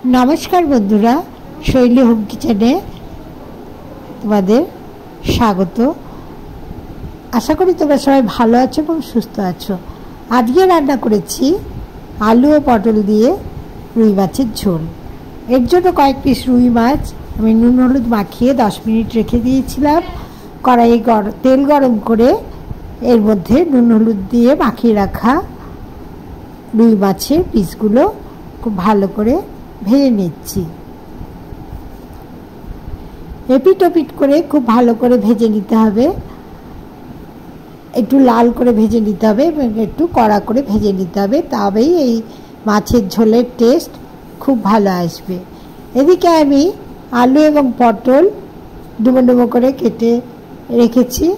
नमस्कार बंधुरा शैली होम किचेने तुम्हादेर स्वागत। आशा करी तोमरा सबाई भालो आछो एबं सुस्थ आछो। आजके रान्ना करेछि आलू और पटल दिए रुई माछेर झोल। एर जोन्नो कयेक पिस रुई माछ आमि नुन हलुद माखिए 10 मिनिट रेखे दिएछिलाम। कड़ाइये तेल गरम करे एर मध्य नुन हलुद दिए माखिए राखा रुई माछेर पिसगुलो खूब भालो करे भेजे निচ্ছি। एपिट ओपिट करे खूब भालो करे भेजे निते हबे। एकटू लाल करे भेजे निते हबे एबं एकटू कड़ा करे भेजे निते हबे, तबेई एई माछेर झोलेर टेस्ट खूब भालो आसबे। एदिके आमि आलू एबं पटल डुबो डुबो करे केटे रेखेछि।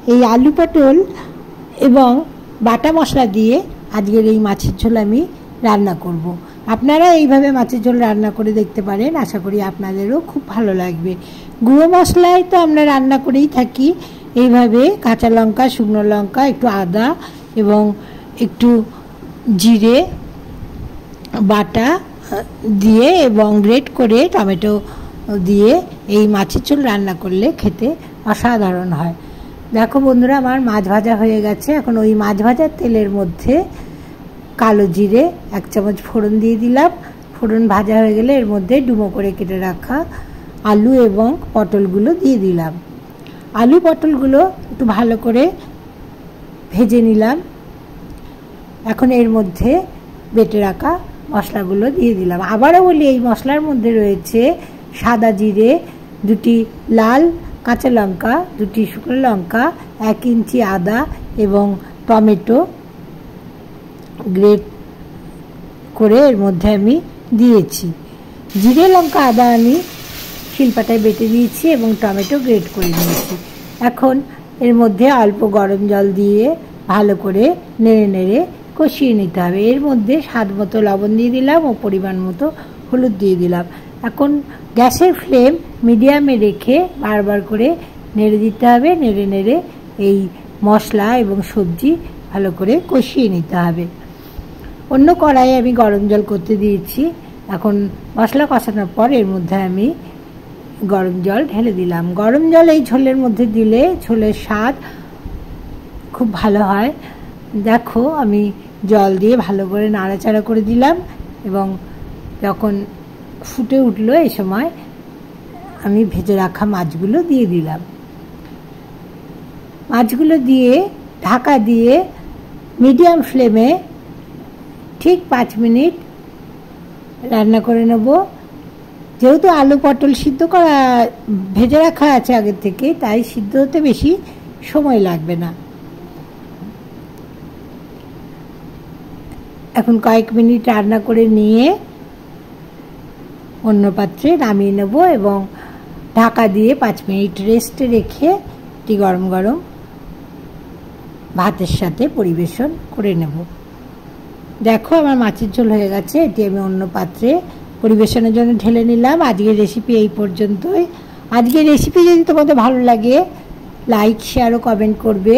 एई आलू पटल एबं बाटा मशला दिए आजकेर एई माछेर झोल आमि रान्ना करब। आपनारा এইভাবে মাছের ঝোল রান্না করে দেখতে পারেন। আশা করি আপনাদেরও খুব ভালো লাগবে। গুঁড়ো মশলায় তো আমরা রান্না করেই থাকি। এইভাবে কাঁচা লঙ্কা, শুকনো লঙ্কা, একটু আদা এবং একটু জিরে বাটা দিয়ে এবং গ্রেট করে টমেটো দিয়ে এই মাছের ঝোল রান্না করলে খেতে অসাধারণ হয়। দেখো বন্ধুরা, আমার মাছ ভাজা হয়ে গেছে। এখন ওই মাছ ভাজার তেলের মধ্যে কালো জিরে 1 চামচ ফোড়ন দিয়ে দিলাম। ফোড়ন ভাজা হয়ে গেলে এর মধ্যে ডুমো করে কেটে রাখা আলু এবং পটলগুলো দিয়ে দিলাম। আলু পটলগুলো একটু ভালো করে ভেজে নিলাম। এখন এর মধ্যে বেটে রাখা মশলাগুলো দিয়ে দিলাম। আবারও বলি, এই মশলার মধ্যে রয়েছে সাদা জিরে, 2টি লাল কাঁচা লঙ্কা, 2টি শুকনো লঙ্কা, 1 ইঞ্চি আদা এবং টমেটো গ্রেট করে এর মধ্যে আমি দিয়েছি। জিরে লঙ্কা আদা আমি শিলপাটায় বেটে দিয়েছি এবং টমেটো গ্রেট করে নিয়েছি। এখন এর মধ্যে অল্প গরম জল দিয়ে ভালো করে নেড়ে নেড়ে কষিয়ে নিতে হবে। এর মধ্যে স্বাদ মতো লবণ দিয়ে দিলাম ও পরিমাণ মতো হলুদ দিয়ে দিলাম। এখন গ্যাসের ফ্লেম মিডিয়ামে রেখে বারবার করে নেড়ে দিতে হবে। নেড়ে নেড়ে এই মশলা এবং সবজি ভালো করে কষিয়ে নিতে হবে। অন্য কড়াইয়ে আমি গরম জল করতে দিয়েছি। এখন মশলা কষানোর পর এর মধ্যে আমি গরম জল ঢেলে দিলাম। গরম জল এই ঝোলের মধ্যে দিলে ঝোলের স্বাদ খুব ভালো হয়। দেখো, আমি জল দিয়ে ভালো করে নাড়াচাড়া করে দিলাম এবং যখন ফুটে উঠলো এই সময় আমি ভেজে রাখা মাছগুলো দিয়ে দিলাম। মাছগুলো দিয়ে ঢাকা দিয়ে মিডিয়াম ফ্লেমে ঠিক 5 মিনিট রান্না করে নেব। যেহেতু আলু পটল সিদ্ধ করা ভেজে রাখা আছে আগে থেকে, তাই সিদ্ধ হতে বেশি সময় লাগবে না। এখন কয়েক মিনিট রান্না করে নিয়ে অন্য পাত্রে নামিয়ে নেব এবং ঢাকা দিয়ে 5 মিনিট রেস্টে রেখে এটি গরম গরম ভাতের সাথে পরিবেশন করে নেব। দেখো, আমার মাছের ঝোল হয়ে গেছে। এটি আমি অন্য পাত্রে পরিবেশনের জন্য ঢেলে নিলাম। আজকের রেসিপি এই পর্যন্তই। আজকের রেসিপি যদি তোমাদের ভালো লাগে লাইক, শেয়ার ও কমেন্ট করবে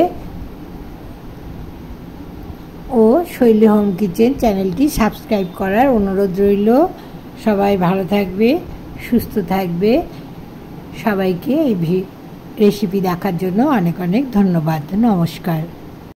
ও শৈলী হোম কিচেন চ্যানেলটি সাবস্ক্রাইব করার অনুরোধ রইল। সবাই ভালো থাকবে, সুস্থ থাকবে। সবাইকে এই রেসিপি দেখার জন্য অনেক অনেক ধন্যবাদ। নমস্কার।